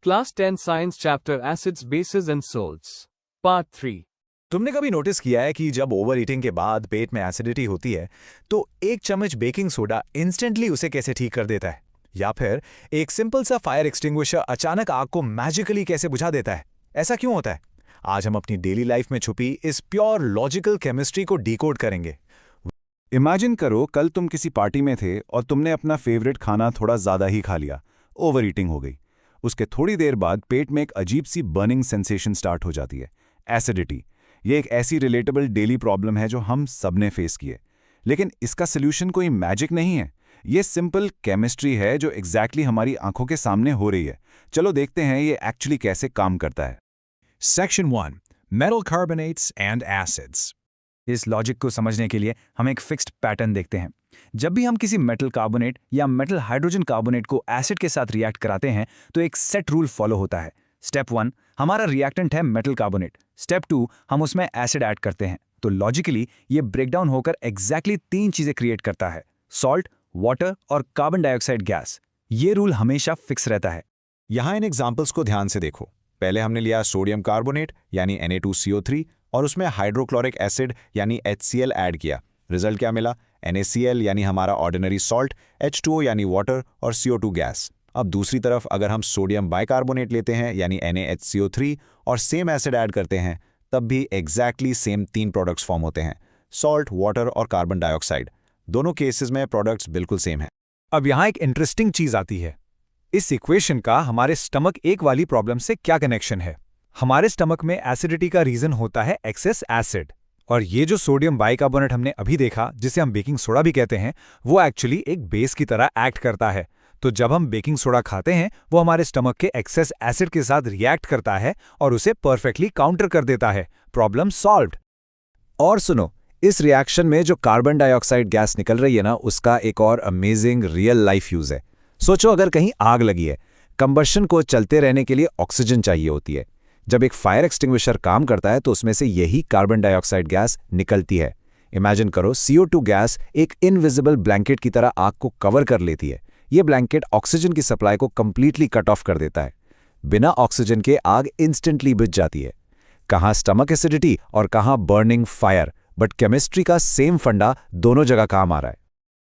Class 10 Science Chapter Acids, Bases and Salts. Part 3. तुमने कभी notice किया है कि जब ओवर ईटिंग के बाद पेट में एसिडिटी होती है तो एक चम्मच बेकिंग सोडा इंस्टेंटली उसे कैसे ठीक कर देता है, या फिर एक सिंपल सा फायर एक्सटिंग्विशर अचानक आग को मैजिकली कैसे बुझा देता है? ऐसा क्यों होता है? आज हम अपनी डेली लाइफ में छुपी इस प्योर लॉजिकल केमिस्ट्री को डिकोड करेंगे। इमेजिन करो कल तुम किसी पार्टी में थे और तुमने अपना फेवरेट खाना थोड़ा ज़्यादा ही खा लिया। ओवर ईटिंग हो गई। उसके थोड़ी देर बाद पेट में एक अजीब सी बर्निंग सेंसेशन स्टार्ट हो जाती है, एसिडिटी। ये एक ऐसी रिलेटेबल डेली प्रॉब्लम है जो हम सबने फेस की है, लेकिन इसका सोल्यूशन कोई मैजिक नहीं है। ये सिंपल केमिस्ट्री है जो एग्जैक्टली हमारी आंखों के सामने हो रही है। चलो देखते हैं ये एक्चुअली कैसे काम करता है। Section 1, metal carbonates and acids. इस लॉजिक को समझने के लिए हम एक फिक्स्ड पैटर्न देखते हैं। जब भी हम किसी मेटल कार्बोनेट या मेटल हाइड्रोजन कार्बोनेट को एसिड के साथ रिएक्ट कराते हैं तो एक सेट रूल फॉलो होता है। स्टेप 1, हमारा रिएक्टेंट है मेटल कार्बोनेट। स्टेप 2, हम उसमें एसिड ऐड करते हैं। तो लॉजिकली ये ब्रेकडाउन होकर एग्जैक्टली 3 चीजें क्रिएट करता है: सॉल्ट, वाटर और कार्बन डाइऑक्साइड गैस। ये रूल हमेशा फिक्स रहता है। यहाँ इन एग्जाम्पल्स को ध्यान से देखो। पहले हमने लिया सोडियम कार्बोनेट यानी Na2CO3 और उसमें हाइड्रोक्लोरिक एसिड यानी HCl ऐड किया। रिजल्ट क्या मिला? NaCl यानी हमारा ऑर्डिनरी सॉल्ट, H2O यानी वाटर और CO2 गैस। अब दूसरी तरफ अगर हम सोडियम बाइकार्बोनेट लेते हैं यानी NaHCO3 और सेम एसिड ऐड करते हैं, तब भी एग्जैक्टली सेम 3 प्रोडक्ट्स फॉर्म होते हैं: सॉल्ट, वाटर और कार्बन डाइऑक्साइड। दोनों केसेस में प्रोडक्ट्स बिल्कुल सेम हैं। अब यहाँ एक इंटरेस्टिंग चीज आती है। इस इक्वेशन का हमारे स्टमक एक वाली प्रॉब्लम से क्या कनेक्शन है? हमारे स्टमक में एसिडिटी का रीजन होता है एक्सेस एसिड, और ये जो सोडियम बाइकार्बोनेट हमने अभी देखा, जिसे हम बेकिंग सोडा भी कहते हैं, वो एक्चुअली एक बेस की तरह एक्ट करता है। तो जब हम बेकिंग सोडा खाते हैं वो हमारे स्टमक के एक्सेस एसिड के साथ रिएक्ट करता है और उसे परफेक्टली काउंटर कर देता है। Problem solved. और सुनो, इस रिएक्शन में जो कार्बन डाइऑक्साइड गैस निकल रही है ना, उसका एक और अमेजिंग रियल लाइफ यूज है। सोचो अगर कहीं आग लगी है, कंबशन को चलते रहने के लिए ऑक्सीजन चाहिए होती है। जब एक फायर एक्सटिंग्विशर काम करता है तो उसमें से यही कार्बन डाइऑक्साइड गैस निकलती है। इमेजिन करो CO2 गैस एक इनविजिबल ब्लैंकेट की तरह आग को कवर कर लेती है। ये ब्लैंकेट ऑक्सीजन की सप्लाई को कंप्लीटली कट ऑफ कर देता है। बिना ऑक्सीजन के आग इंस्टेंटली बुझ जाती है। कहाँ स्टमक एसिडिटी और कहाँ बर्निंग फायर, बट केमिस्ट्री का सेम फंडा दोनों जगह काम आ रहा है।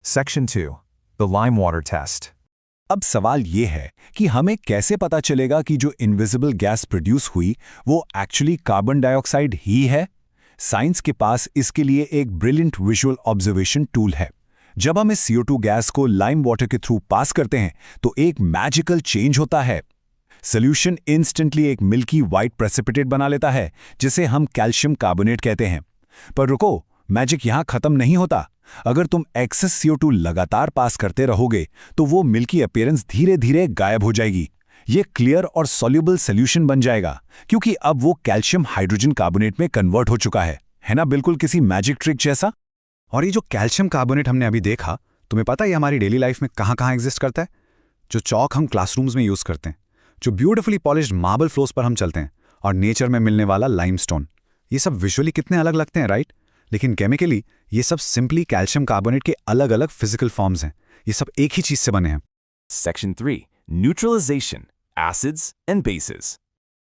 Section 2, the lime water test. अब सवाल ये है कि हमें कैसे पता चलेगा कि जो इनविजिबल गैस प्रोड्यूस हुई वो एक्चुअली कार्बन डाइऑक्साइड ही है? साइंस के पास इसके लिए एक ब्रिलियंट विजुअल ऑब्जर्वेशन टूल है। जब हम इस CO2 गैस को लाइम वाटर के थ्रू पास करते हैं तो एक मैजिकल चेंज होता है। सोल्यूशन इंस्टेंटली एक मिल्की व्हाइट प्रेसिपिटेट बना लेता है, जिसे हम कैल्शियम कार्बोनेट कहते हैं। पर रुको, मैजिक यहां खत्म नहीं होता। अगर तुम एक्सेस CO2 लगातार पास करते रहोगे तो वो मिल्की अपीयरेंस धीरे धीरे गायब हो जाएगी। ये क्लियर और सॉल्युबल सॉल्यूशन बन जाएगा, क्योंकि अब वो कैल्शियम हाइड्रोजन कार्बोनेट में कन्वर्ट हो चुका है ना? बिल्कुल किसी मैजिक ट्रिक जैसा। और ये जो कैल्शियम कार्बोनेट हमने अभी देखा, तुम्हें पता है ये हमारी डेली लाइफ में कहाँ कहाँ एग्जिस्ट करता है? जो चौक हम क्लासरूम्स में यूज करते हैं, जो ब्यूटिफुली पॉलिश्ड मार्बल फ्लोर्स पर हम चलते हैं, और नेचर में मिलने वाला लाइमस्टोन। ये सब विजुअली कितने अलग लगते हैं, राइट? लेकिन केमिकली ये सब सिंपली कैल्शियम कार्बोनेट के अलग अलग फिजिकल फॉर्म्स हैं। ये सब एक ही चीज से बने हैं। Section 3, Neutralization, Acids and Bases.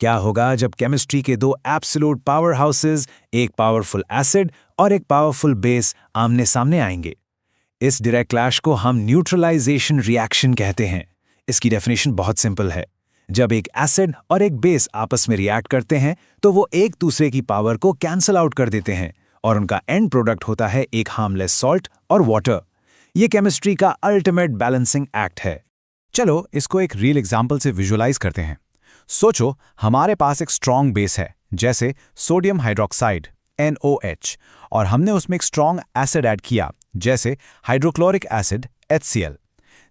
क्या होगा जब केमिस्ट्री के दो एब्सोल्यूट पावर हाउसेज, एक पावरफुल एसिड और एक पावरफुल बेस, आमने सामने आएंगे? इस डायरेक्ट क्लैश को हम न्यूट्रलाइजेशन रिएक्शन कहते हैं। इसकी डेफिनेशन बहुत सिंपल है। जब एक एसिड और एक बेस आपस में रिएक्ट करते हैं तो वो एक दूसरे की पावर को कैंसल आउट कर देते हैं, और उनका एंड प्रोडक्ट होता है एक हार्मलेस सॉल्ट और वाटर। ये केमिस्ट्री का अल्टीमेट बैलेंसिंग एक्ट है। चलो इसको एक रियल एग्जांपल से विजुअलाइज करते हैं। सोचो हमारे पास एक स्ट्रॉन्ग बेस है, जैसे सोडियम हाइड्रोक्साइड NOH, और हमने उसमें एक स्ट्रॉन्ग एसिड ऐड किया, जैसे हाइड्रोक्लोरिक एसिड HCl।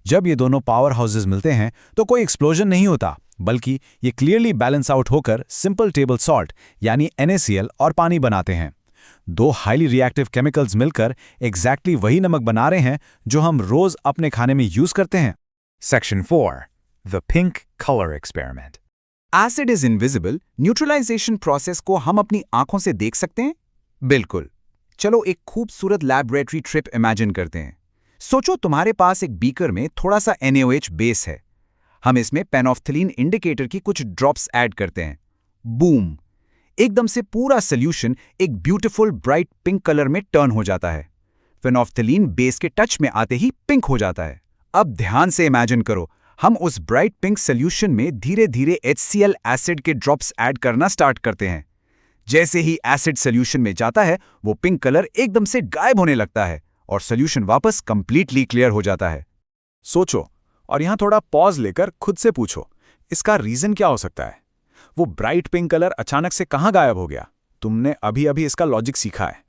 जब ये दोनों पावर हाउसेज मिलते हैं तो कोई एक्सप्लोजन नहीं होता, बल्कि ये क्लियरली बैलेंस आउट होकर सिंपल टेबल सॉल्ट यानी NaCl और पानी बनाते हैं। दो हाईली रिएक्टिव केमिकल्स मिलकर एग्जैक्टली वही नमक बना रहे हैं जो हम रोज अपने खाने में यूज करते हैं। Section 4, the pink color experiment. Acid is invisible, neutralization process को हम अपनी आंखों से देख सकते हैं? बिल्कुल। चलो एक खूबसूरत लैबोरेटरी ट्रिप इमेजिन करते हैं। सोचो तुम्हारे पास एक बीकर में थोड़ा सा NaOH बेस है। हम इसमें पेनॉफ्थलीन इंडिकेटर की कुछ ड्रॉप्स ऐड करते हैं। बूम! एकदम से पूरा सोल्यूशन एक ब्यूटीफुल ब्राइट पिंक कलर में टर्न हो जाता है। फेनॉफ्थलीन बेस के टच में आते ही पिंक हो जाता है। अब ध्यान से इमेजिन करो, हम उस ब्राइट पिंक सोल्यूशन में धीरे धीरे HCl एसिड के ड्रॉप्स ऐड करना स्टार्ट करते हैं। जैसे ही एसिड सोल्यूशन में जाता है, वो पिंक कलर एकदम से गायब होने लगता है और सोल्यूशन वापस कंप्लीटली क्लियर हो जाता है। सोचो, और यहां थोड़ा पॉज लेकर खुद से पूछो, इसका रीजन क्या हो सकता है? वो ब्राइट पिंक कलर अचानक से कहां गायब हो गया? तुमने अभी अभी इसका लॉजिक सीखा है।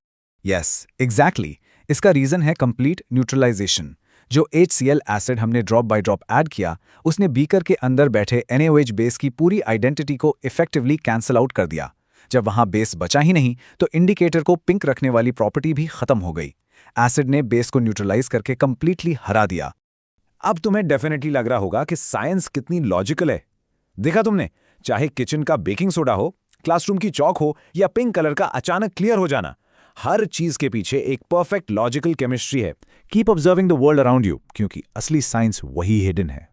Yes, exactly. इसका रीजन है कंप्लीट न्यूट्रलाइजेशन। जो HCl एसिड हमने ड्रॉप बाय ड्रॉप ऐड किया, उसने बीकर के अंदर बैठे NaOH बेस की पूरी आइडेंटिटी को इफेक्टिवली कैंसल आउट कर दिया। जब वहां बेस बचा ही नहीं, तो इंडिकेटर को पिंक रखने वाली प्रॉपर्टी भी खत्म हो गई। एसिड ने बेस को न्यूट्रलाइज करके कंप्लीटली हरा दिया। अब तुम्हें डेफिनेटली लग रहा होगा कि साइंस कितनी लॉजिकल है। देखा तुमने, चाहे किचन का बेकिंग सोडा हो, क्लासरूम की चौक हो या पिंक कलर का अचानक क्लियर हो जाना, हर चीज के पीछे एक परफेक्ट लॉजिकल केमिस्ट्री है। Keep observing the world around you, क्योंकि असली साइंस वही हिडन है।